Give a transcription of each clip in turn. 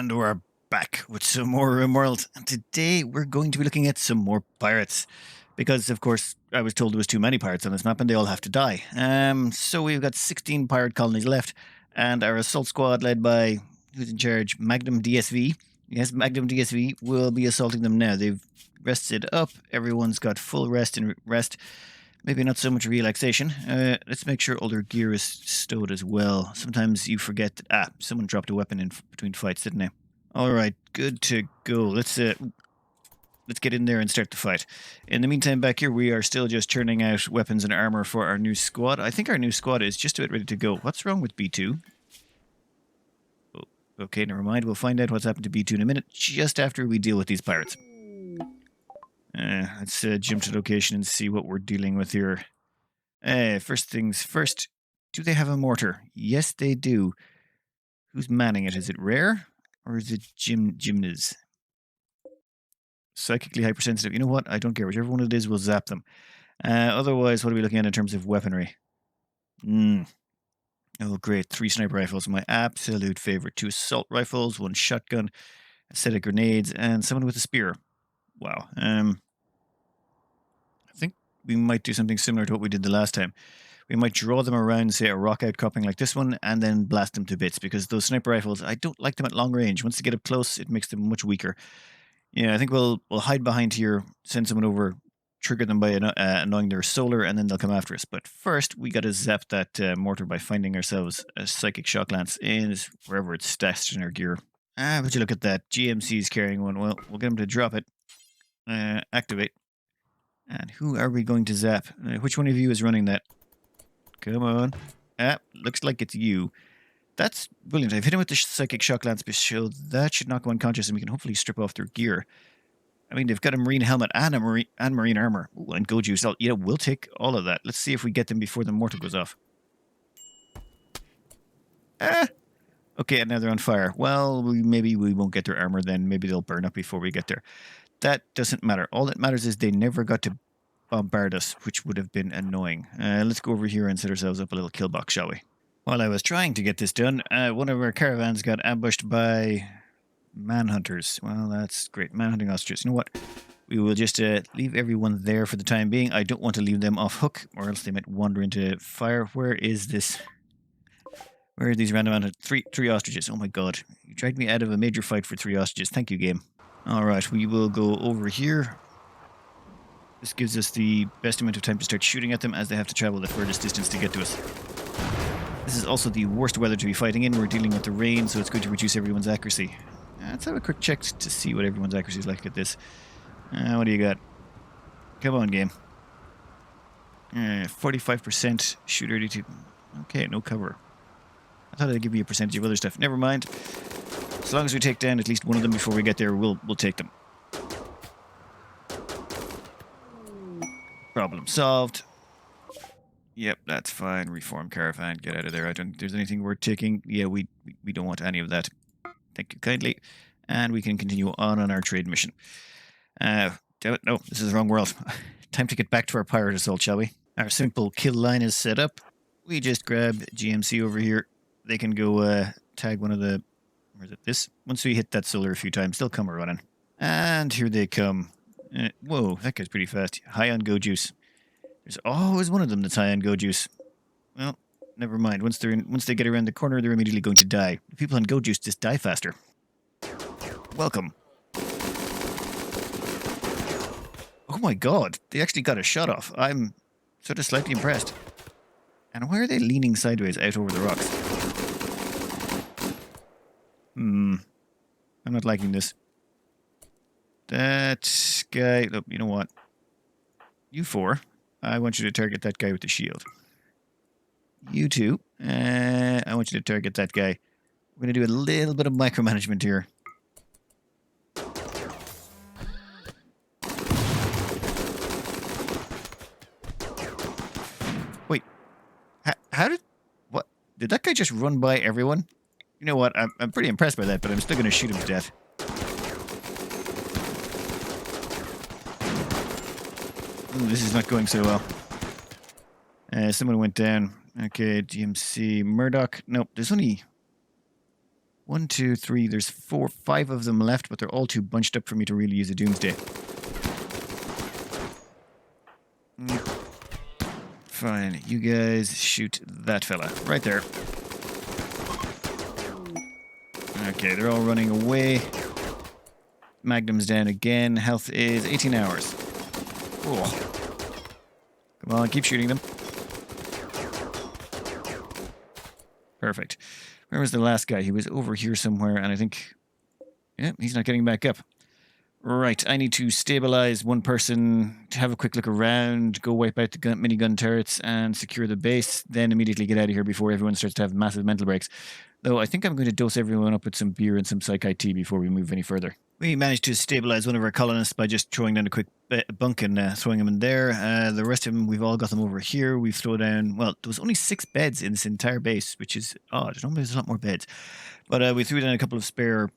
And we're back with some more Rimworld. And today we're going to be looking at some more pirates. Because, of course, I was told there was too many pirates on this map and they all have to die. So we've got 16 pirate colonies left. And our assault squad led by, who's in charge? Magnum DSV. Yes, Magnum DSV will be assaulting them now. They've rested up. Everyone's got full rest and rest. Maybe not so much relaxation. Let's make sure all their gear is stowed as well. Sometimes you forget that, someone dropped a weapon in between fights, didn't they? All right, good to go. Let's get in there and start the fight. In the meantime, back here, we are still just churning out weapons and armor for our new squad. I think our new squad is just about ready to go. What's wrong with B2? Oh, okay, never mind. We'll find out what's happened to B2 in a minute, just after we deal with these pirates. Let's jump to location and see what we're dealing with here. First things first, do they have a mortar? Yes, they do. Who's manning it? Is it Rare? Or is it Gymnaz? Psychically hypersensitive. You know what? I don't care. Whichever one it is, we'll zap them. Otherwise, what are we looking at in terms of weaponry? Oh, great. 3 sniper rifles. My absolute favorite. 2 assault rifles, 1 shotgun, a set of grenades, and someone with a spear. Wow. I think we might do something similar to what we did the last time. We might draw them around, say, a rock outcropping like this one, and then blast them to bits, because those sniper rifles, I don't like them at long range. Once they get up close, it makes them much weaker. Yeah, I think we'll hide behind here, send someone over, trigger them by annoying their solar, and then they'll come after us. But first, we got to zap that mortar by finding ourselves a psychic shock lance in wherever it's stashed in our gear. But you look at that. GMC's carrying one. Well, we'll get him to drop it. Activate. And who are we going to zap? Which one of you is running that? Come on. Looks like it's you. That's brilliant. I've hit him with the psychic shock lance, so that should not go unconscious, and we can hopefully strip off their gear. I mean, they've got a marine helmet and a marine armor. Ooh, and go juice. Yeah, we'll take all of that. Let's see if we get them before the mortar goes off. Okay, and now they're on fire. Well, maybe we won't get their armor then. Maybe they'll burn up before we get there. That doesn't matter. All that matters is they never got to bombard us, which would have been annoying. Let's go over here and set ourselves up a little kill box, shall we? While I was trying to get this done, one of our caravans got ambushed by manhunters. Well, that's great. Manhunting ostriches. You know what? We will just leave everyone there for the time being. I don't want to leave them off hook, or else they might wander into fire. Where is this? Where are these random three ostriches? Oh my god. You dragged me out of a major fight for 3 ostriches. Thank you, game. Alright, we will go over here. This gives us the best amount of time to start shooting at them, as they have to travel the furthest distance to get to us. This is also the worst weather to be fighting in. We're dealing with the rain, so it's going to reduce everyone's accuracy. Let's have a quick check to see what everyone's accuracy is like at this. What do you got? Come on, game. 45% shoot 82. Okay, no cover. I thought I'd give you a percentage of other stuff. Never mind. As long as we take down at least one of them before we get there, we'll take them. Problem solved. Yep, that's fine. Reform caravan. Get out of there. I don't think there's anything worth taking. Yeah, we don't want any of that. Thank you kindly. And we can continue on our trade mission. Damn it, no, this is the wrong world. Time to get back to our pirate assault, shall we? Our simple kill line is set up. We just grab GMC over here. They can go tag one of the... Where is it? This? Once we hit that solar a few times, they'll come running. And here they come. Whoa, that guy's pretty fast. High on go juice. There's always one of them that's high on go juice. Well, never mind. Once they get around the corner, they're immediately going to die. The people on go juice just die faster. Welcome. Oh my god, they actually got a shot off. I'm sort of slightly impressed. And why are they leaning sideways out over the rocks? I'm not liking this. That guy... Look, you know what? You 4. I want you to target that guy with the shield. You 2. I want you to target that guy. We're going to do a little bit of micromanagement here. Wait. How did... What? Did that guy just run by everyone? You know what? I'm pretty impressed by that, but I'm still going to shoot him to death. Ooh, this is not going so well. Someone went down. Okay, GMC. Murdoch. Nope, there's only 1, 2, 3. There's 4, 5 of them left, but they're all too bunched up for me to really use a doomsday. Fine. You guys shoot that fella right there. Okay, they're all running away. Magnum's down again. Health is 18 hours. Oh. Come on, keep shooting them. Perfect. Where was the last guy? He was over here somewhere, and I think... Yeah, he's not getting back up. Right, I need to stabilize one person, to have a quick look around, go wipe out the minigun turrets, and secure the base, then immediately get out of here before everyone starts to have massive mental breaks. Though I think I'm going to dose everyone up with some beer and some psych IT before we move any further. We managed to stabilize one of our colonists by just throwing down a quick bunk and throwing him in there. The rest of them, we've all got them over here. We've thrown down, well, there was only 6 beds in this entire base, which is odd. Normally there's a lot more beds. But we threw down a couple of spare,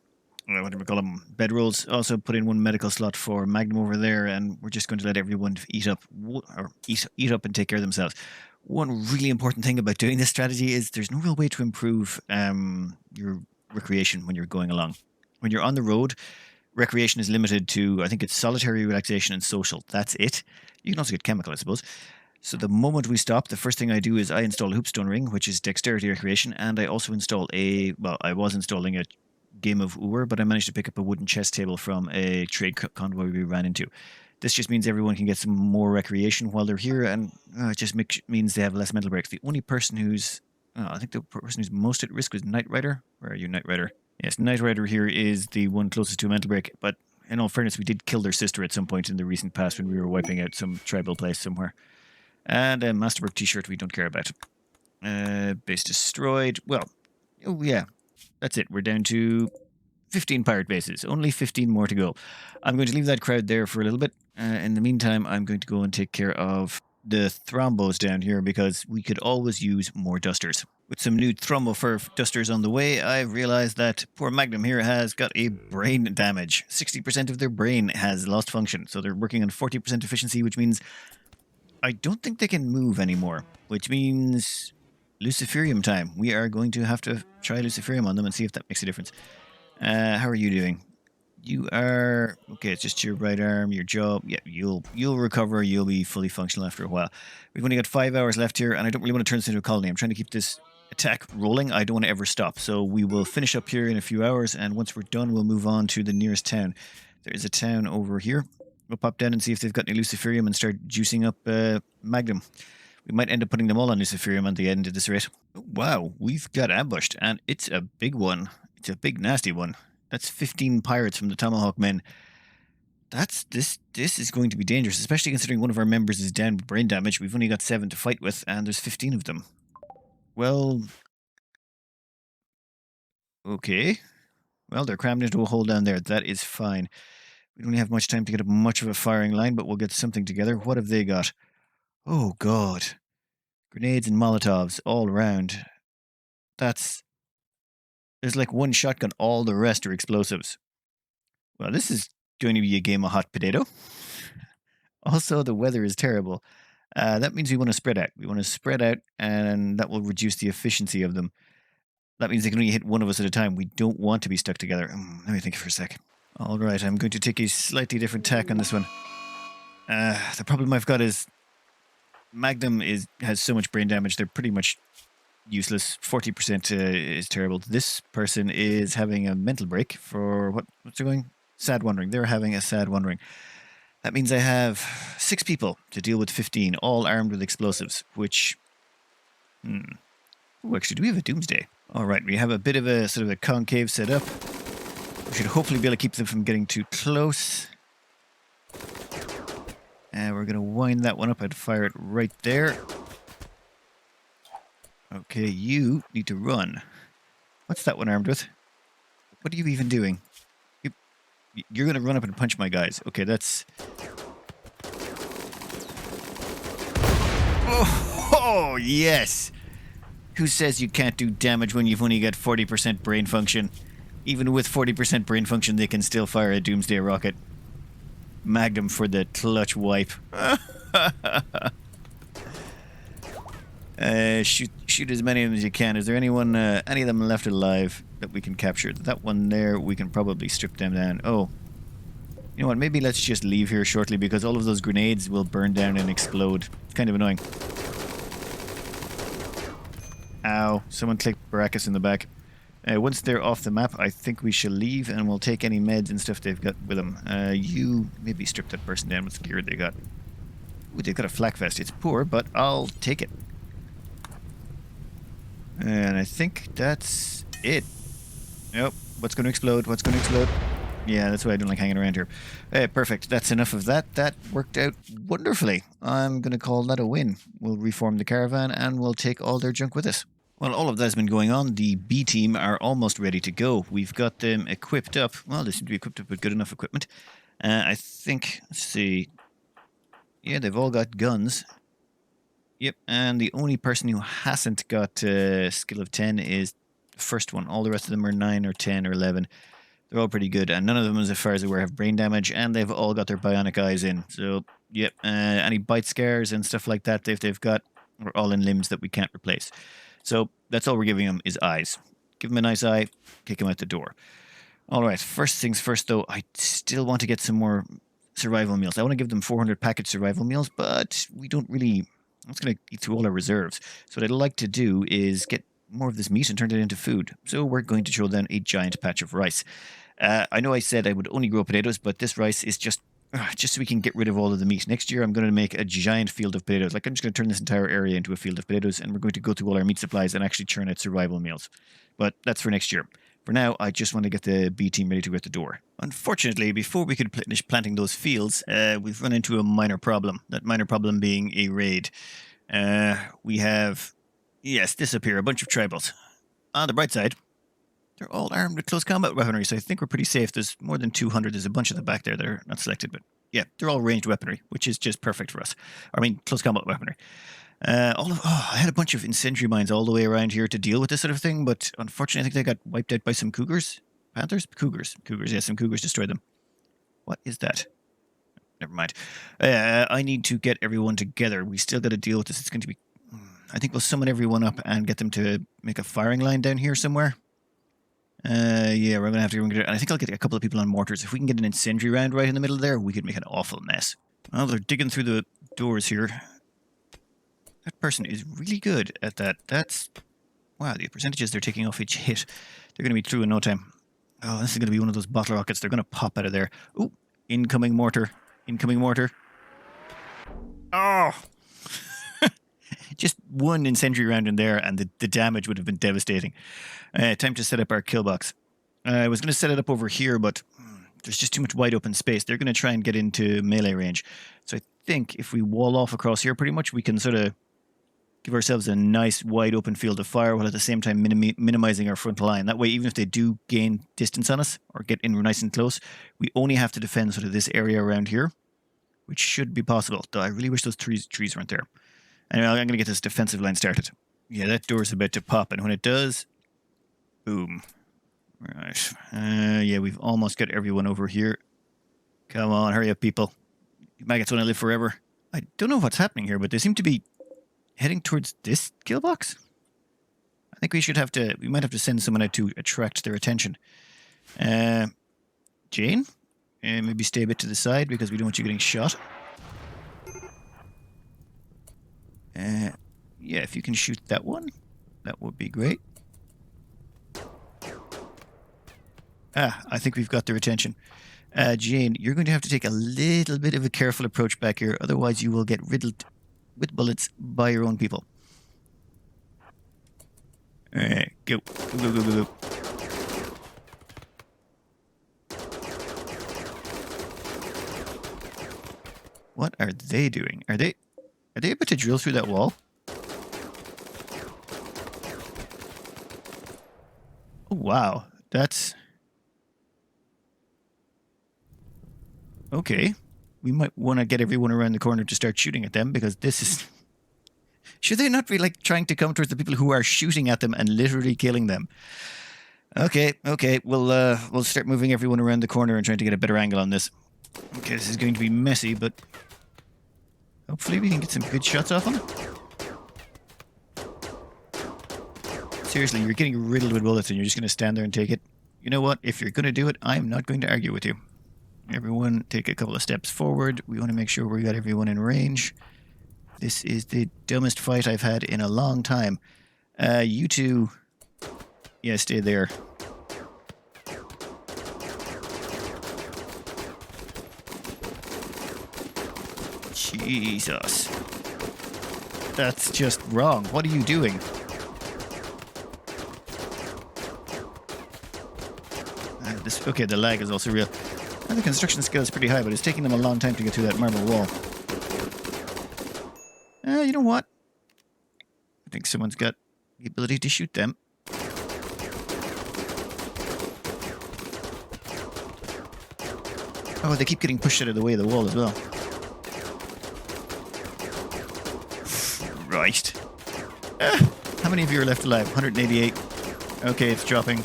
what do we call them, bedrolls. Also put in one medical slot for Magnum over there, and we're just going to let everyone eat up and take care of themselves. One really important thing about doing this strategy is there's no real way to improve your recreation when you're going along. When you're on the road, recreation is limited to, I think it's solitary, relaxation, and social. That's it. You can also get chemical, I suppose. So the moment we stop, the first thing I do is I install a hoopstone ring, which is dexterity recreation, and I also install I was installing a game of Ur, but I managed to pick up a wooden chess table from a trade convoy we ran into. This just means everyone can get some more recreation while they're here, and it just means they have less mental breaks. The only person who's, I think the person who's most at risk was Knight Rider. Where are you, Knight Rider? Yes, Knight Rider here is the one closest to a mental break, but in all fairness, we did kill their sister at some point in the recent past when we were wiping out some tribal place somewhere. And a Masterwork t-shirt we don't care about. Base destroyed. Well, oh yeah, that's it. We're down to 15 pirate bases. Only 15 more to go. I'm going to leave that crowd there for a little bit. In the meantime, I'm going to go and take care of the thrombos down here because we could always use more dusters. With some new thrombo fur dusters on the way, I've realized that poor Magnum here has got a brain damage. 60% of their brain has lost function, so they're working on 40% efficiency, which means I don't think they can move anymore, which means Luciferium time. We are going to have to try Luciferium on them and see if that makes a difference. How are you doing? You are okay. It's just your right arm, your jaw. Yeah, you'll recover. You'll be fully functional after a while. We've only got 5 hours left here, and I don't really want to turn this into a colony. I'm trying to keep this attack rolling. I don't want to ever stop. So we will finish up here in a few hours, and once we're done, we'll move on to the nearest town. There is a town over here. We'll pop down and see if they've got any Luciferium and start juicing up Magnum. We might end up putting them all on Luciferium at the end at this rate. Oh, wow, we've got ambushed, and it's a big one. It's a big, nasty one. That's 15 pirates from the Tomahawk men. This is going to be dangerous, especially considering one of our members is down with brain damage. We've only got 7 to fight with, and there's 15 of them. Well, okay. Well, they're crammed into a hole down there. That is fine. We don't have much time to get up much of a firing line, but we'll get something together. What have they got? Oh, God. Grenades and Molotovs all around. There's like one shotgun. All the rest are explosives. Well, this is going to be a game of hot potato. Also, the weather is terrible. That means we want to spread out. We want to spread out, and that will reduce the efficiency of them. That means they can only hit one of us at a time. We don't want to be stuck together. Let me think for a sec. All right, I'm going to take a slightly different tack on this one. The problem I've got is Magnum has so much brain damage, they're pretty much useless. 40% is terrible. This person is having a mental break for what's it going? Sad wandering. They're having a sad wandering. That means I have 6 people to deal with 15, all armed with explosives, which... Oh, actually, do we have a doomsday? All right, we have a bit of a sort of a concave set up. We should hopefully be able to keep them from getting too close. And we're going to wind that one up. I'd fire it right there. Okay, you need to run. What's that one armed with? What are you even doing? You're going to run up and punch my guys. Okay, that's... Oh, yes! Who says you can't do damage when you've only got 40% brain function? Even with 40% brain function, they can still fire a doomsday rocket. Magnum for the clutch wipe. Shoot as many of them as you can. Is there anyone, any of them left alive that we can capture? That one there, we can probably strip them down. Oh, you know what? Maybe let's just leave here shortly because all of those grenades will burn down and explode. It's kind of annoying. Ow! Someone clicked Baracus in the back. Once they're off the map, I think we shall leave and we'll take any meds and stuff they've got with them. You maybe strip that person down with the gear they got. Ooh, they've got a flak vest. It's poor, but I'll take it. And I think that's it. Nope. What's going to explode? What's going to explode? Yeah, that's why I don't like hanging around here. Perfect. That's enough of that. That worked out wonderfully. I'm going to call that a win. We'll reform the caravan and we'll take all their junk with us. Well, all of that has been going on. The B team are almost ready to go. We've got them equipped up. Well, they seem to be equipped up with good enough equipment. I think, let's see. Yeah, they've all got guns. Yep, and the only person who hasn't got skill of 10 is the first one. All the rest of them are 9 or 10 or 11. They're all pretty good, and none of them, as far as I'm aware, have brain damage, and they've all got their bionic eyes in. So, yep, any bite scars and stuff like that they've got are all in limbs that we can't replace. So that's all we're giving them is eyes. Give them a nice eye, kick them out the door. All right, first things first, though, I still want to get some more survival meals. I want to give them 400 package survival meals, but we don't really... That's going to eat through all our reserves. So what I'd like to do is get more of this meat and turn it into food. So we're going to throw down a giant patch of rice. I know I said I would only grow potatoes, but this rice is just so we can get rid of all of the meat. Next year, I'm going to make a giant field of potatoes. Like, I'm just going to turn this entire area into a field of potatoes, and we're going to go through all our meat supplies and actually churn out survival meals. But that's for next year. For now, I just want to get the B team ready to go out the door. Unfortunately, before we could finish planting those fields, we've run into a minor problem. That minor problem being a raid. We have, yes, this up here, a bunch of tribals. On the bright side, they're all armed with close combat weaponry, so I think we're pretty safe. There's more than 200. There's a bunch at the back there that are not selected, but yeah, they're all ranged weaponry, which is just perfect for us. I mean, close combat weaponry. I had a bunch of incendiary mines all the way around here to deal with this sort of thing, but unfortunately, I think they got wiped out by some cougars. Panthers? Cougars. Yeah, some cougars destroyed them. What is that? Never mind. I need to get everyone together. We still got to deal with this. It's going to be... I think we'll summon everyone up and get them to make a firing line down here somewhere. Yeah, we're going to have to... And I think I'll get a couple of people on mortars. If we can get an incendiary round right in the middle there, we could make an awful mess. Well, they're digging through the doors here. That person is really good at that. That's... Wow, the percentages they're taking off each hit. They're going to be through in no time. Oh, this is going to be one of those bottle rockets. They're going to pop out of there. Ooh, incoming mortar. Incoming mortar. Oh! Just one incendiary round in there and the damage would have been devastating. Time to set up our kill box. I was going to set it up over here, but there's just too much wide open space. They're going to try and get into melee range. So I think if we wall off across here pretty much, we can sort of give ourselves a nice wide open field of fire while at the same time minimizing our front line. That way, even if they do gain distance on us or get in nice and close, we only have to defend sort of this area around here, which should be possible. Though I really wish those trees weren't there. Anyway, I'm going to get this defensive line started. Yeah, that door's about to pop, and when it does, boom. Right. Yeah, we've almost got everyone over here. Come on, hurry up, people. Maggots want to live forever. I don't know what's happening here, but they seem to be heading towards this kill box. I think we might have to send someone out to attract their attention. Jane? Maybe stay a bit to the side because we don't want you getting shot. Yeah, if you can shoot that one, that would be great. I think we've got their attention. Jane, you're going to have to take a little bit of a careful approach back here, otherwise you will get riddled with bullets by your own people. Alright, go. Go. What are they doing? Are they about to drill through that wall? Oh, wow. That's... Okay. We might want to get everyone around the corner to start shooting at them, because this is... Should they not be, like, trying to come towards the people who are shooting at them and literally killing them? Okay. We'll start moving everyone around the corner and trying to get a better angle on this. Okay, this is going to be messy, but... Hopefully we can get some good shots off them. Seriously, you're getting riddled with bullets and you're just going to stand there and take it. You know what? If you're going to do it, I'm not going to argue with you. Everyone take a couple of steps forward. We want to make sure we got everyone in range. This is the dumbest fight I've had in a long time. You two... Yeah, stay there. Jesus. That's just wrong. What are you doing? Okay, the lag is also real. And the construction skill is pretty high, but it's taking them a long time to get through that marble wall. You know what? I think someone's got the ability to shoot them. Oh, they keep getting pushed out of the way of the wall as well. Right. How many of you are left alive? 188. Okay, it's dropping.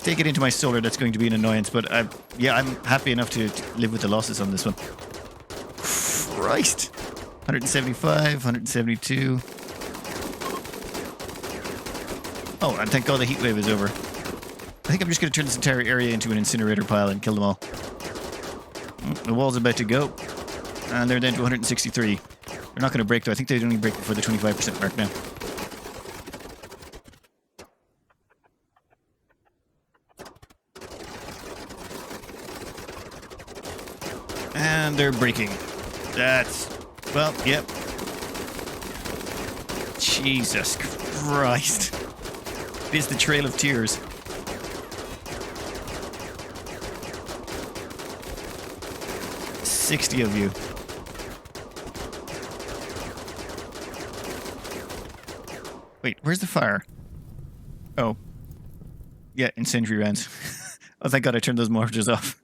Take it into my solar, that's going to be an annoyance, but I'm happy enough to live with the losses on this one. Christ. 175, 172. Oh, and thank God the heat wave is over. I think I'm just going to turn this entire area into an incinerator pile and kill them all. The wall's about to go. And they're down to 163. They're not going to break, though. I think they only break before the 25% mark now. And they're breaking. That's... Well, yep. Jesus Christ. It is the Trail of Tears. "60 of you. Wait, where's the fire? Oh. Yeah, incendiary rounds. Oh, thank God I turned those mortars off.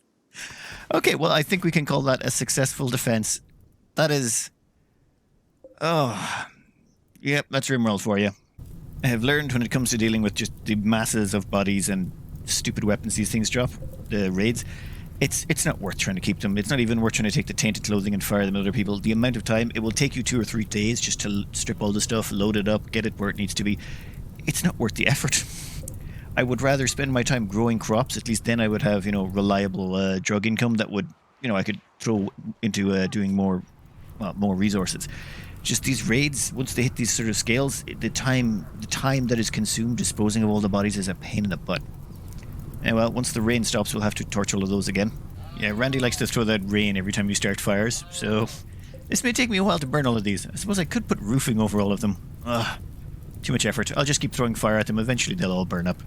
Okay, well, I think we can call that a successful defense. That is... Oh. Yep, that's Rimworld for you. I have learned when it comes to dealing with just the masses of bodies and stupid weapons these things drop, the raids, it's not worth trying to keep them. It's not even worth trying to take the tainted clothing and fire them at other people. The amount of time, it will take you 2 or 3 days just to strip all the stuff, load it up, get it where it needs to be. It's not worth the effort. I would rather spend my time growing crops. At least then I would have, reliable drug income that would, I could throw into doing more resources. Just these raids, once they hit these sort of scales, the time that is consumed disposing of all the bodies is a pain in the butt. And well, once the rain stops, we'll have to torch all of those again. Yeah, Randy likes to throw that rain every time you start fires, so this may take me a while to burn all of these. I suppose I could put roofing over all of them. Ugh, too much effort. I'll just keep throwing fire at them. Eventually they'll all burn up.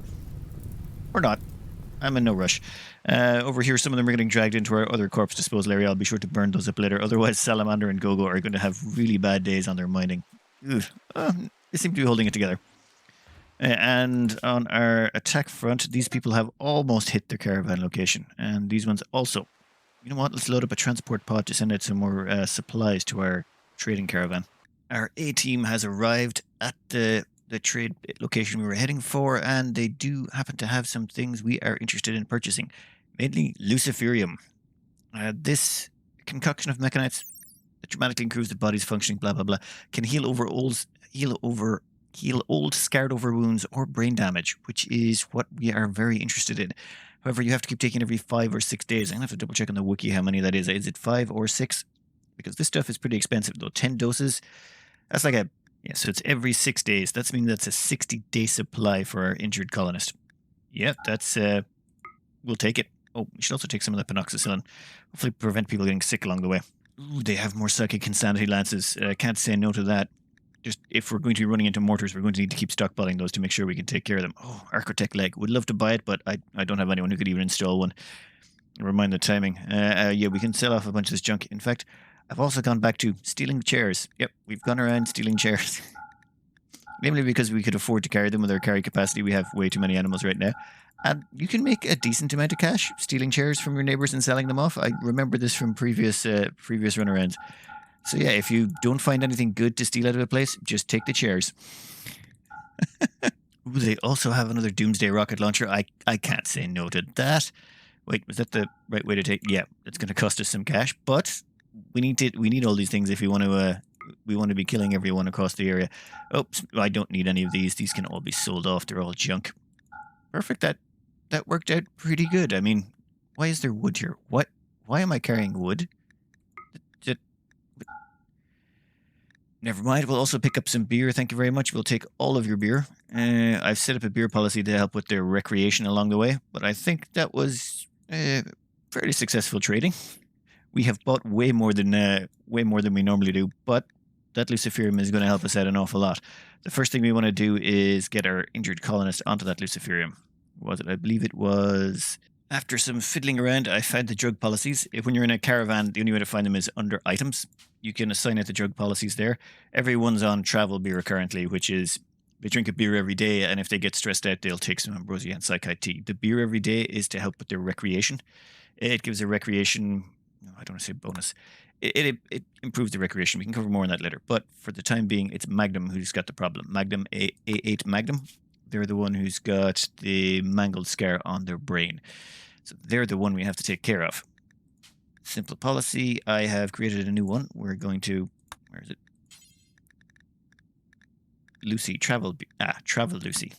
Or not. I'm in no rush. Over here, some of them are getting dragged into our other corpse disposal area. I'll be sure to burn those up later. Otherwise, Salamander and Gogo are going to have really bad days on their mining. They seem to be holding it together. And on our attack front, these people have almost hit their caravan location. And these ones also. You know what? Let's load up a transport pod to send out some more supplies to our trading caravan. Our A-team has arrived at the trade location we were heading for, and they do happen to have some things we are interested in purchasing. Mainly Luciferium. This concoction of mechanites that dramatically improves the body's functioning, blah, blah, blah, can heal old scarred over wounds or brain damage, which is what we are very interested in. However, you have to keep taking every 5 or 6 days. I'm going to have to double check on the wiki how many that is. Is it 5 or 6? Because this stuff is pretty expensive, though. 10 doses, that's like a... Yeah, so it's every 6 days. That's mean that's a 60-day supply for our injured colonist. Yep, that's... we'll take it. Oh, we should also take some of the penoxicillin. Hopefully prevent people getting sick along the way. Ooh, they have more psychic insanity lances. Can't say no to that. Just, if we're going to be running into mortars, we're going to need to keep stockpiling those to make sure we can take care of them. Oh, Architect leg. Would love to buy it, but I don't have anyone who could even install one. Never mind the timing. Yeah, we can sell off a bunch of this junk. In fact, I've also gone back to stealing chairs. Yep, we've gone around stealing chairs. Mainly because we could afford to carry them with our carry capacity. We have way too many animals right now. And you can make a decent amount of cash stealing chairs from your neighbors and selling them off. I remember this from previous runarounds. So yeah, if you don't find anything good to steal out of a place, just take the chairs. Ooh, they also have another Doomsday rocket launcher. I can't say no to that. Wait, was that the right way to take? Yeah, it's going to cost us some cash, but we need all these things if we want to We want to be killing everyone across the area. Oops, I don't need any of these. These can all be sold off. They're all junk. Perfect. That worked out pretty good. I mean, why is there wood here? What? Why am I carrying wood? Never mind. We'll also pick up some beer. Thank you very much. We'll take all of your beer. I've set up a beer policy to help with their recreation along the way, but I think that was fairly successful trading. We have bought way more than we normally do, but that Luciferium is going to help us out an awful lot. The first thing we want to do is get our injured colonist onto that Luciferium. Was it? I believe it was. After some fiddling around, I found the drug policies. When you're in a caravan, the only way to find them is under items. You can assign out the drug policies there. Everyone's on travel beer currently, which is they drink a beer every day, and if they get stressed out, they'll take some ambrosia and psychite tea. The beer every day is to help with their recreation. It gives a recreation, I don't want to say bonus. It improves the recreation. We can cover more on that later. But for the time being, it's Magnum who's got the problem. Magnum, A8 Magnum. They're the one who's got the mangled scar on their brain. So they're the one we have to take care of. Simple policy. I have created a new one. We're going to... Where is it? Lucy. Travel Lucy.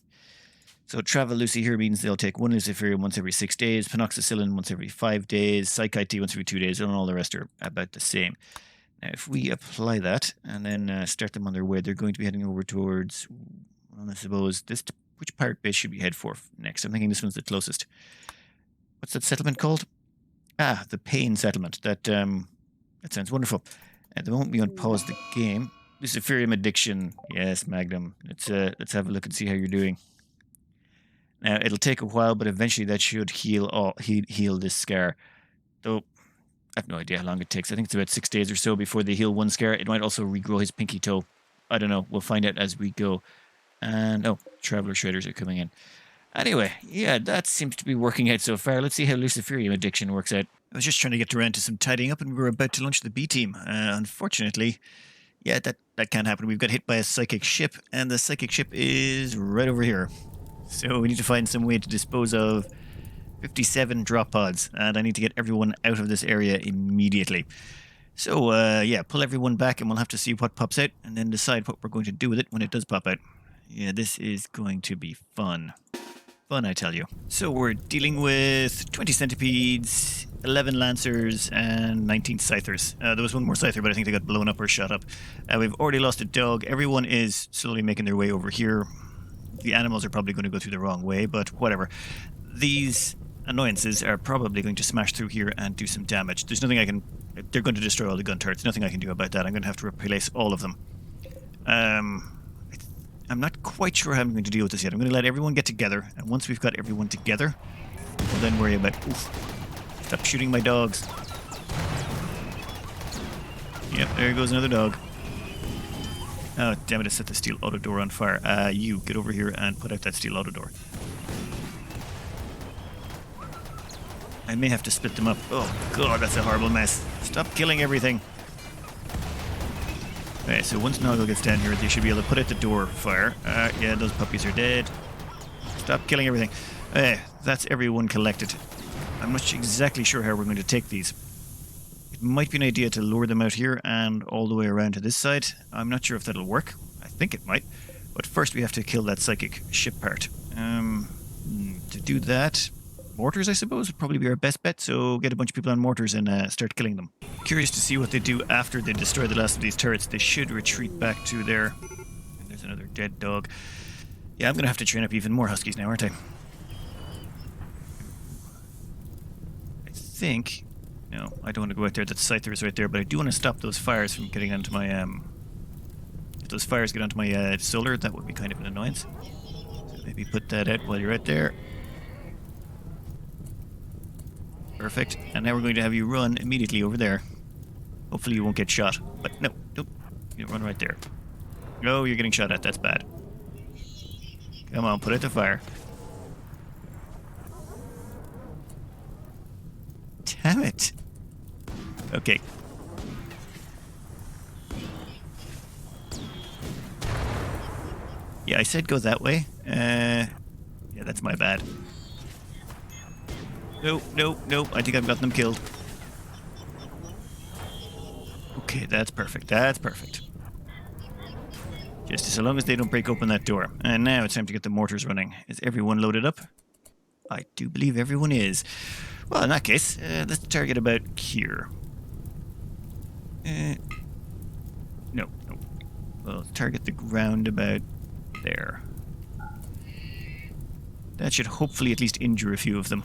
So Travel Lucy here means they'll take one Luciferium once every 6 days, Penoxicillin once every 5 days, Psychite Tea once every 2 days, and all the rest are about the same. Now, if we apply that and then start them on their way, they're going to be heading over towards... Well, I suppose this... Which pirate base should we head for next? I'm thinking this one's the closest. What's that settlement called? Ah, the Pain Settlement. That sounds wonderful. At the moment we unpause the game. Luciferium addiction. Yes, Magnum. Let's have a look and see how you're doing. Now, it'll take a while, but eventually that should heal this scar. Though, I have no idea how long it takes. I think it's about 6 days or so before they heal one scar. It might also regrow his pinky toe. I don't know. We'll find out as we go. And, Traveler Shredders are coming in. Anyway, yeah, that seems to be working out so far. Let's see how Luciferium addiction works out. I was just trying to get around to some tidying up, and we were about to launch the B team. Unfortunately, yeah, that can't happen. We've got hit by a psychic ship, and the psychic ship is right over here. So we need to find some way to dispose of 57 drop pods, and I need to get everyone out of this area immediately. So, yeah, pull everyone back, and we'll have to see what pops out, and then decide what we're going to do with it when it does pop out. Yeah, this is going to be fun. Fun, I tell you. So we're dealing with 20 centipedes, 11 lancers, and 19 scythers. There was one more scyther, but I think they got blown up or shot up. We've already lost a dog. Everyone is slowly making their way over here. The animals are probably going to go through the wrong way, but whatever. These annoyances are probably going to smash through here and do some damage. There's nothing I can... They're going to destroy all the gun turrets. Nothing I can do about that. I'm going to have to replace all of them. I'm not quite sure how I'm going to deal with this yet. I'm going to let everyone get together, and once we've got everyone together, we'll then worry about... Oof. Stop shooting my dogs. Yep, there goes another dog. Oh, damn it, I set the steel auto door on fire. You, get over here and put out that steel auto door. I may have to split them up. Oh, God, that's a horrible mess. Stop killing everything. Okay, so once Noggle gets down here, they should be able to put out the door fire. Yeah, those puppies are dead. Stop killing everything. That's everyone collected. I'm not exactly sure how we're going to take these. It might be an idea to lure them out here and all the way around to this side. I'm not sure if that'll work. I think it might. But first we have to kill that psychic ship part. To do that, mortars, I suppose, would probably be our best bet. So get a bunch of people on mortars and start killing them. Curious to see what they do after they destroy the last of these turrets. They should retreat back to their... And there's another dead dog. Yeah, I'm going to have to train up even more huskies now, aren't I? I think... No, I don't want to go out there. That scyther is right there, but I do want to stop those fires from getting onto my... If those fires get onto my solar, that would be kind of an annoyance. So maybe put that out while you're right there. Perfect. And now we're going to have you run immediately over there. Hopefully you won't get shot. But no, nope. You run right there. No, you're getting shot at. That's bad. Come on, put out the fire. Damn it. Okay. Yeah, I said go that way. Yeah, that's my bad. Nope, nope, nope. I think I've gotten them killed. Okay, that's perfect. That's perfect. Just so long as they don't break open that door. And now it's time to get the mortars running. Is everyone loaded up? I do believe everyone is. Well, in that case, let's target about here. No. We'll target the ground about there. That should hopefully at least injure a few of them.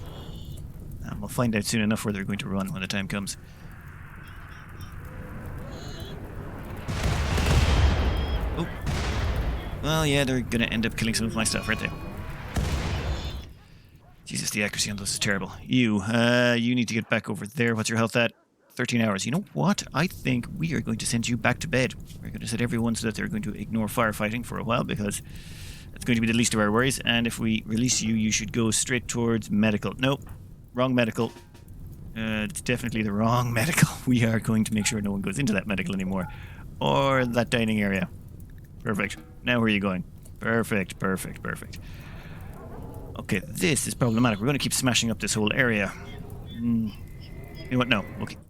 And we'll find out soon enough where they're going to run when the time comes. Oh. Well, yeah, they're going to end up killing some of my stuff, aren't they? Jesus, the accuracy on those is terrible. You need to get back over there. What's your health at? 13 hours. You know what? I think we are going to send you back to bed. We're going to set everyone so that they're going to ignore firefighting for a while because that's going to be the least of our worries. And if we release you, you should go straight towards medical. Nope. Wrong medical. It's definitely the wrong medical. We are going to make sure no one goes into that medical anymore. Or that dining area. Perfect. Now where are you going? Perfect. Okay, this is problematic. We're going to keep smashing up this whole area. You know what? No.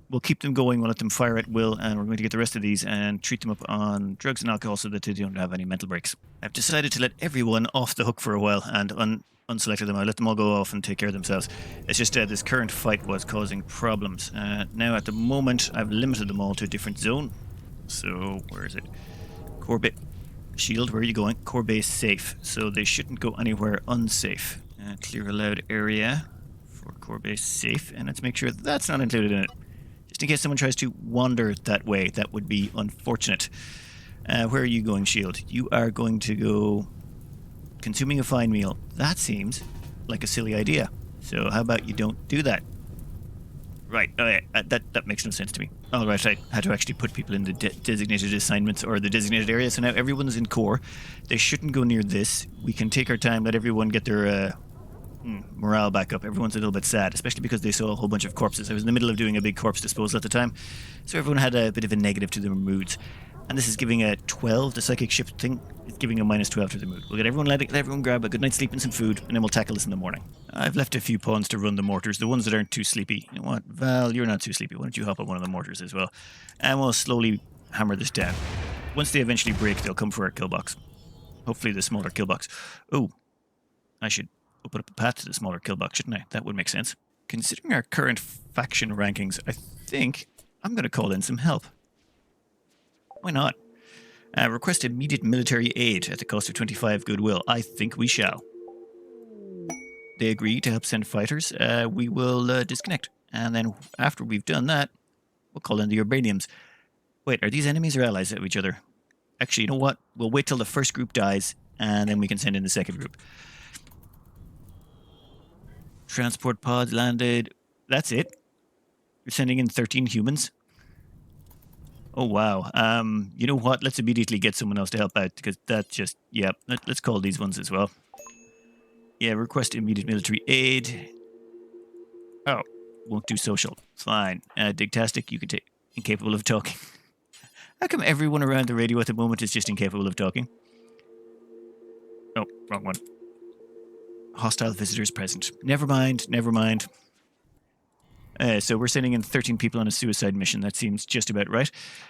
We'll keep them going. We'll let them fire at will, and we're going to get the rest of these and treat them up on drugs and alcohol so that they don't have any mental breaks. I've decided to let everyone off the hook for a while and unselected them. I let them all go off and take care of themselves. It's just this current fight was causing problems. Now, at the moment, I've limited them all to a different zone. So, where is it? Core base. Shield, where are you going? Core base safe. So they shouldn't go anywhere unsafe. Clear allowed area for core base safe. And let's make sure that's not included in it. Just in case someone tries to wander that way. That would be unfortunate. Where are you going, Shield? You are going to go consuming a fine meal. That seems like a silly idea. So how about you don't do that? Right, okay, that makes no sense to me. All right, I had to actually put people in the designated assignments or the designated area, so now everyone's in core. They shouldn't go near this. We can take our time, let everyone get their morale back up. Everyone's a little bit sad, especially because they saw a whole bunch of corpses. I was in the middle of doing a big corpse disposal at the time, so everyone had a bit of a negative to their moods. And this is giving a 12, the psychic shift thing, it's giving a minus 12 to the mood. We'll let everyone grab a good night's sleep and some food, and then we'll tackle this in the morning. I've left a few pawns to run the mortars, the ones that aren't too sleepy. You know what, Val, you're not too sleepy. Why don't you hop on one of the mortars as well? And we'll slowly hammer this down. Once they eventually break, they'll come for our kill box. Hopefully the smaller kill box. Oh, I should open up a path to the smaller kill box, shouldn't I? That would make sense. Considering our current faction rankings, I think I'm going to call in some help. Why not? Request immediate military aid at the cost of 25 goodwill. I think we shall. They agree to help send fighters. We will disconnect. And then after we've done that, we'll call in the Urbaniums. Wait, are these enemies or allies of each other? Actually, you know what? We'll wait till the first group dies, and then we can send in the second group. Transport pods landed. That's it. You're sending in 13 humans. Oh, wow. You know what? Let's immediately get someone else to help out, because that just... Yeah, let's call these ones as well. Yeah, request immediate military aid. Oh, won't do social. Fine. Digtastic, you can take... Incapable of talking. How come everyone around the radio at the moment is just incapable of talking? Oh, wrong one. Hostile visitors present. Never mind. So we're sending in 13 people on a suicide mission. That seems just about right.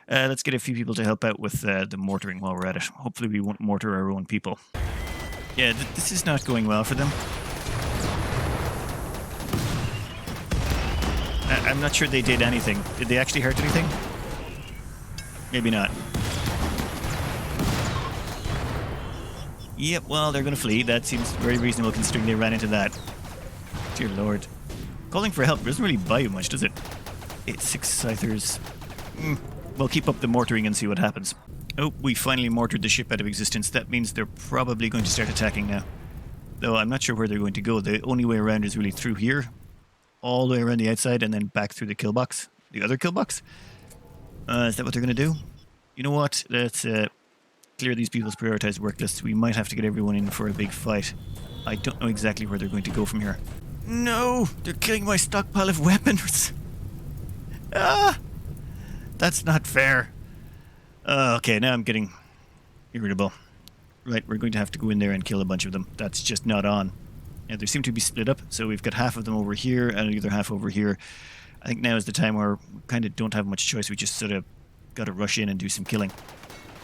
Let's get a few people to help out with the mortaring while we're at it. Hopefully we won't mortar our own people. Yeah, this is not going well for them. I'm not sure they did anything. Did they actually hurt anything? Maybe not. Yep, well, they're going to flee. That seems very reasonable considering they ran into that. Dear Lord. Calling for help doesn't really buy you much, does it? It's 6 scythers. We'll keep up the mortaring and see what happens. Oh, we finally mortared the ship out of existence. That means they're probably going to start attacking now. Though I'm not sure where they're going to go. The only way around is really through here, all the way around the outside, and then back through the kill box. The other kill box? Is that what they're going to do? You know what? Let's clear these people's prioritized work lists. We might have to get everyone in for a big fight. I don't know exactly where they're going to go from here. No! They're killing my stockpile of weapons! That's not fair. Okay, now I'm getting irritable. Right, we're going to have to go in there and kill a bunch of them. That's just not on. Yeah, they seem to be split up, so we've got half of them over here and the other half over here. I think now is the time where we kind of don't have much choice. We just sort of got to rush in and do some killing.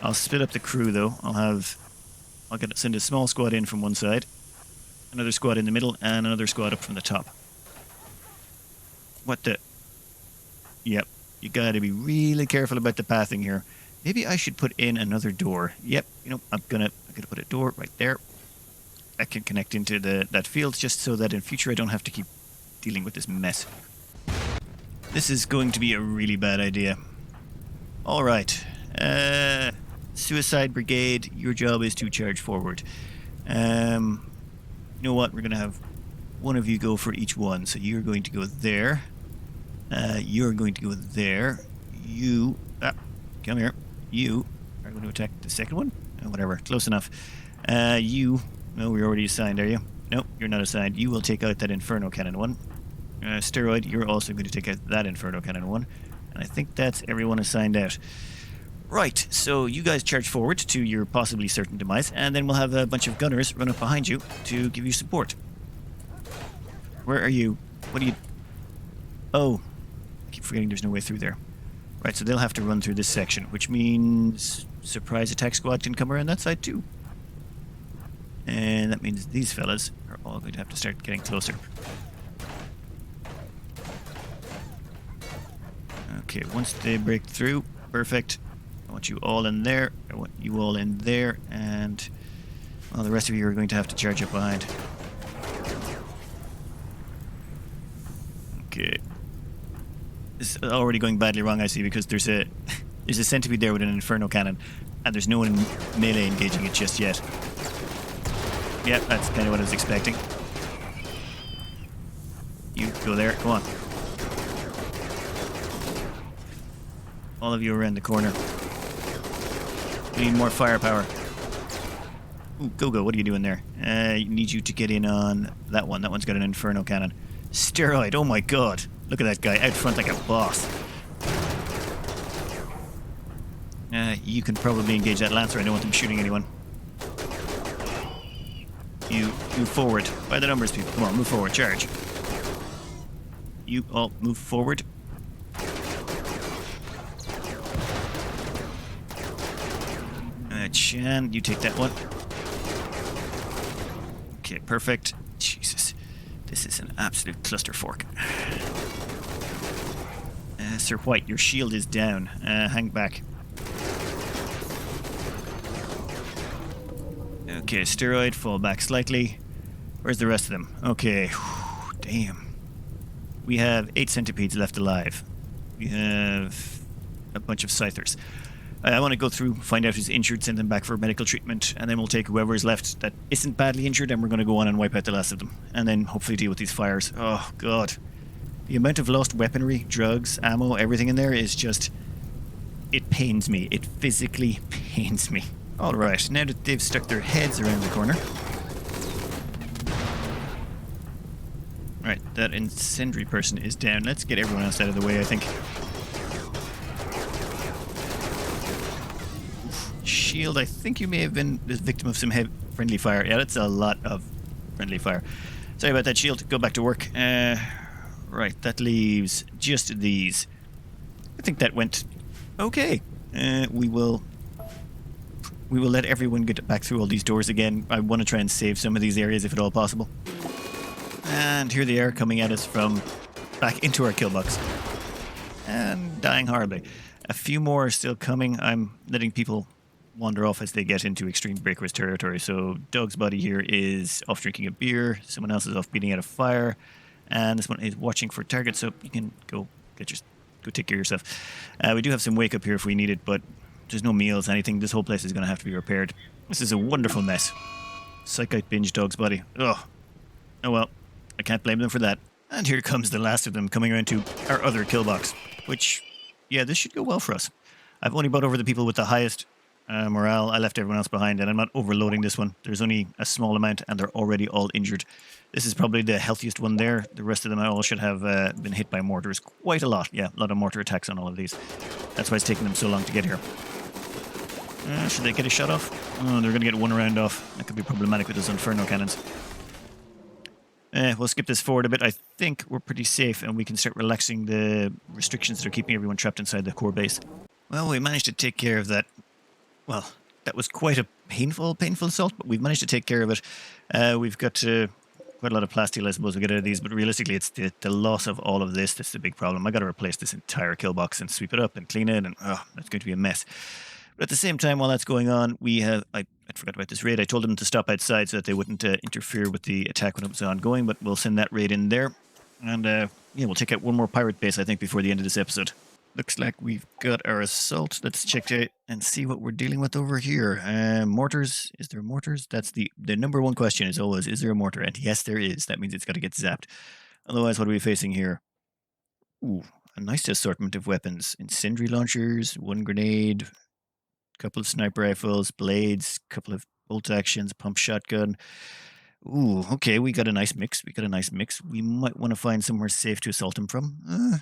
I'll split up the crew though. I'll send a small squad in from one side, another squad in the middle, and another squad up from the top. What the? Yep. You gotta be really careful about the pathing here. Maybe I should put in another door. Yep. You know, I'm gonna put a door right there. That can connect into that field, just so that in future I don't have to keep dealing with this mess. This is going to be a really bad idea. All right. Suicide Brigade, your job is to charge forward. You know what? We're going to have one of you go for each one. So you're going to go there. You're going to go there. You... come here. You are going to attack the second one? Whatever. Close enough. You... No, we're already assigned, are you? No, you're not assigned. You will take out that Inferno Cannon one. Steroid, you're also going to take out that Inferno Cannon one. And I think that's everyone assigned out. Right, so you guys charge forward to your possibly certain demise, and then we'll have a bunch of gunners run up behind you to give you support. Where are you? What are you... Oh, I keep forgetting there's no way through there. Right, so they'll have to run through this section, which means surprise attack squad can come around that side too. And that means these fellas are all going to have to start getting closer. Okay, once they break through, perfect. I want you all in there. I want you all in there, and well, the rest of you are going to have to charge up behind. Okay. This is already going badly wrong, I see, because there's a centipede there with an Inferno Cannon, and there's no one in melee engaging it just yet. Yep, that's kind of what I was expecting. You go there, go on. All of you around the corner. We need more firepower. Ooh, go, what are you doing there? I need you to get in on that one. That one's got an Inferno Cannon. Steroid, oh my god. Look at that guy, out front like a boss. You can probably engage that Lancer. I don't want him shooting anyone. You move forward. By the numbers, people. Come on, move forward. Charge. You all move forward. Chan, you take that one. Okay, perfect. Jesus. This is an absolute cluster fork. Sir White, your shield is down. Hang back. Okay, Steroid, fall back slightly. Where's the rest of them? Okay, whew, damn. We have 8 centipedes left alive. We have a bunch of scythers. I want to go through, find out who's injured, send them back for medical treatment, and then we'll take whoever is left that isn't badly injured, and we're going to go on and wipe out the last of them. And then hopefully deal with these fires. Oh, God. The amount of lost weaponry, drugs, ammo, everything in there is just... It pains me. It physically pains me. Alright, now that they've stuck their heads around the corner. Right, that incendiary person is down. Let's get everyone else out of the way, I think. Shield, I think you may have been the victim of some friendly fire. Yeah, that's a lot of friendly fire. Sorry about that, Shield. Go back to work. Right, that leaves just these. I think that went okay. We will let everyone get back through all these doors again. I want to try and save some of these areas if at all possible. And here they are coming at us from back into our kill box. And dying horribly. A few more are still coming. I'm letting people wander off as they get into extreme breakers territory. So Dog's Body here is off drinking a beer. Someone else is off beating out a fire. And this one is watching for targets, so you can go take care of yourself. We do have some wake up here if we need it, but there's no meals, anything. This whole place is going to have to be repaired. This is a wonderful mess. Psych out binge Dog's Body. Ugh. Oh well, I can't blame them for that. And here comes the last of them coming around to our other kill box, which, yeah, this should go well for us. I've only brought over the people with the highest morale. I left everyone else behind, and I'm not overloading this one. There's only a small amount, and they're already all injured. This is probably the healthiest one there. The rest of them all should have been hit by mortars quite a lot. Yeah, a lot of mortar attacks on all of these. That's why it's taking them so long to get here. Should they get a shot off? Oh, they're going to get one round off. That could be problematic with those Inferno cannons. We'll skip this forward a bit. I think we're pretty safe, and we can start relaxing the restrictions that are keeping everyone trapped inside the core base. Well, we managed to take care of that Well, that was quite a painful assault, but we've managed to take care of it. We've got quite a lot of plasteel, I suppose, we get out of these, but realistically, it's the loss of all of this that's the big problem. I got to replace this entire kill box and sweep it up and clean it, and that's going to be a mess. But at the same time, while that's going on, we have... I forgot about this raid. I told them to stop outside so that they wouldn't interfere with the attack when it was ongoing, but we'll send that raid in there. And, yeah, we'll take out one more pirate base, I think, before the end of this episode. Looks like we've got our assault. Let's check it and see what we're dealing with over here. Mortars. Is there mortars? That's the number one question is always, is there a mortar? And yes, there is. That means it's got to get zapped. Otherwise, what are we facing here? Ooh, a nice assortment of weapons. Incendiary launchers, one grenade, a couple of sniper rifles, blades, a couple of bolt actions, pump shotgun. Ooh, okay, we got a nice mix. We might want to find somewhere safe to assault them from.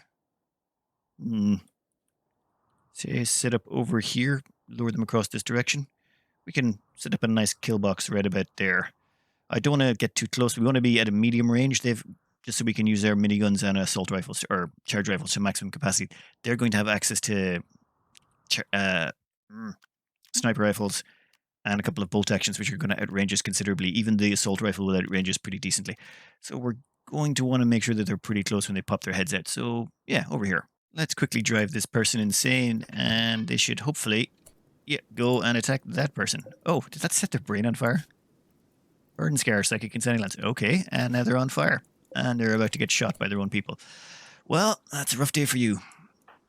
Say set up over here, lure them across this direction. We can set up a nice kill box right about there. I don't want to get too close. We want to be at a medium range. Just so we can use our miniguns and assault rifles or charge rifles to maximum capacity. They're going to have access to sniper rifles and a couple of bolt actions, which are going to outrange us considerably. Even the assault rifle will outrange us pretty decently. So we're going to want to make sure that they're pretty close when they pop their heads out. So yeah, over here. Let's quickly drive this person insane, and they should hopefully, go and attack that person. Oh, did that set their brain on fire? Burn scar, psychic insanity lance. Okay, and now they're on fire, and they're about to get shot by their own people. Well, that's a rough day for you.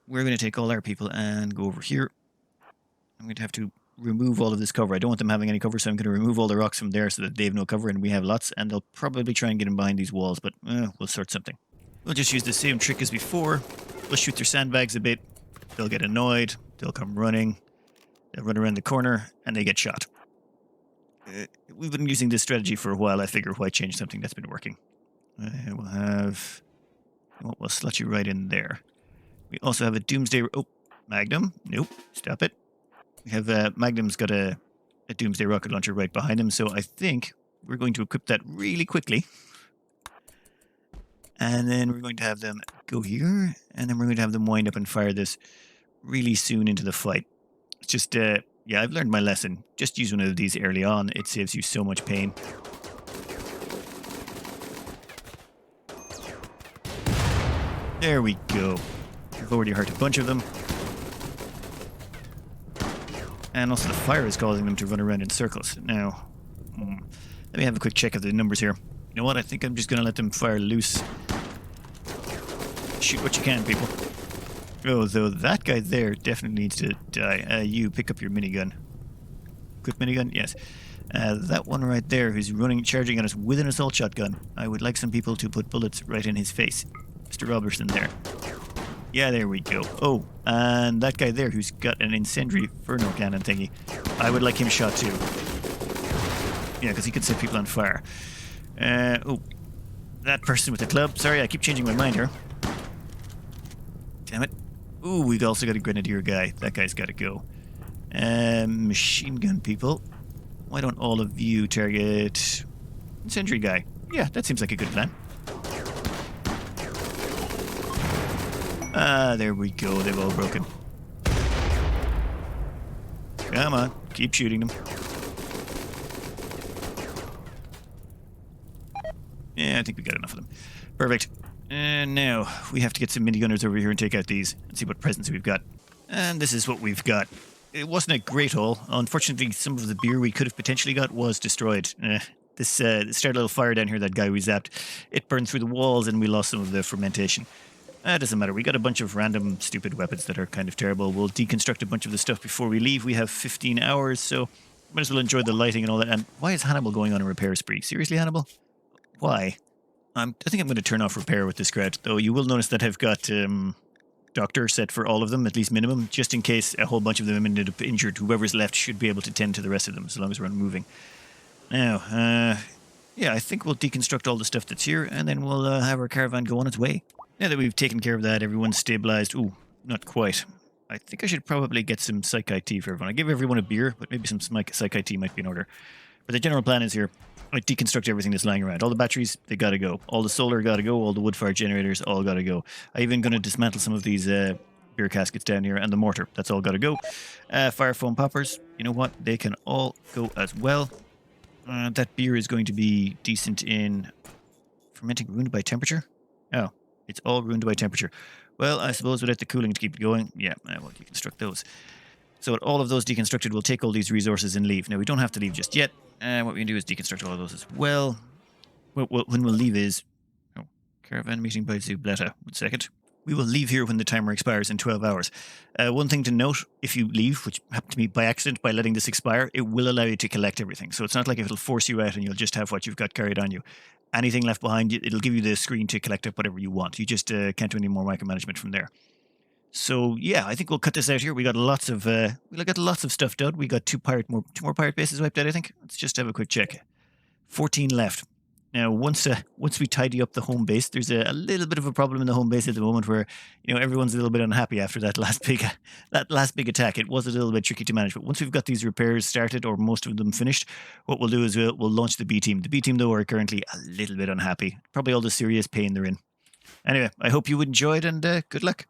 We're going to take all our people and go over here. I'm going to have to remove all of this cover. I don't want them having any cover, so I'm going to remove all the rocks from there so that they have no cover and we have lots, and they'll probably try and get in behind these walls, but we'll sort something. We'll just use the same trick as before. We'll shoot their sandbags a bit. They'll get annoyed. They'll come running. They'll run around the corner, and they get shot. We've been using this strategy for a while. I figure why change something that's been working. We'll have... We'll slot you right in there. We also have a Doomsday... Oh, Magnum. Nope. Stop it. We have... Magnum's got a Doomsday rocket launcher right behind him, so I think we're going to equip that really quickly. And then we're going to have them go here, and then we're going to have them wind up and fire this really soon into the fight. It's just, yeah, I've learned my lesson. Just use one of these early on. It saves you so much pain. There we go. We've already hurt a bunch of them. And also the fire is causing them to run around in circles. Now, let me have a quick check of the numbers here. You know what? I think I'm just going to let them fire loose. Shoot what you can, people. Oh, though that guy there definitely needs to die. You pick up your minigun. Quick minigun? Yes. That one right there who's charging at us with an assault shotgun. I would like some people to put bullets right in his face. Mr. Robertson there. Yeah, there we go. Oh, and that guy there who's got an incendiary inferno cannon thingy. I would like him shot too. Yeah, because he could set people on fire. Oh, that person with the club. Sorry, I keep changing my mind here. Damn it. Ooh, we've also got a grenadier guy. That guy's got to go. Machine gun people. Why don't all of you target incendiary guy? Yeah, that seems like a good plan. Ah, there we go. They've all broken. Come on. Keep shooting them. Yeah, I think we got enough of them. Perfect. And now we have to get some minigunners over here and take out these and see what presents we've got. And this is what we've got. It wasn't a great haul. Unfortunately, some of the beer we could have potentially got was destroyed. This started a little fire down here, that guy we zapped. It burned through the walls and we lost some of the fermentation. It doesn't matter. We got a bunch of random stupid weapons that are kind of terrible. We'll deconstruct a bunch of the stuff before we leave. We have 15 hours, so might as well enjoy the lighting and all that. And why is Hannibal going on a repair spree? Seriously, Hannibal? Why? I think I'm going to turn off repair with this crowd, though you will notice that I've got doctor set for all of them, at least minimum, just in case a whole bunch of them ended up injured. Whoever's left should be able to tend to the rest of them, as long as we're moving. Now, yeah, I think we'll deconstruct all the stuff that's here, and then we'll have our caravan go on its way. Now that we've taken care of that, everyone's stabilized. Ooh, not quite. I think I should probably get some Psych IT for everyone. I give everyone a beer, but maybe some Psych IT might be in order. But the general plan is here. I deconstruct everything that's lying around. All the batteries, they gotta go. All the solar gotta go. All the wood-fired generators, all gotta go. I'm even going to dismantle some of these beer caskets down here and the mortar. That's all got to go. Fire foam poppers. You know what? They can all go as well. That beer is going to be decent in fermenting ruined by temperature. Oh, it's all ruined by temperature. Well, I suppose without the cooling to keep it going, yeah, we'll deconstruct those. So all of those deconstructed, we'll take all these resources and leave. Now, we don't have to leave just yet. What we can do is deconstruct all of those as well. When we'll leave is... Oh, caravan meeting by Zubletta. 1 second. We will leave here when the timer expires in 12 hours. One thing to note, if you leave, which happened to me by accident by letting this expire, it will allow you to collect everything. So it's not like it'll force you out and you'll just have what you've got carried on you. Anything left behind, it'll give you the screen to collect up whatever you want. You just can't do any more micromanagement from there. So yeah, I think we'll cut this out here. We got lots of stuff done. We got two more pirate bases wiped out, I think. Let's just have a quick check. 14 left. Now, once we tidy up the home base, there's a little bit of a problem in the home base at the moment where, everyone's a little bit unhappy after that last big attack. It was a little bit tricky to manage, but once we've got these repairs started or most of them finished, what we'll do is we'll launch the B team. The B team, though, are currently a little bit unhappy. Probably all the serious pain they're in. Anyway, I hope you enjoyed and good luck.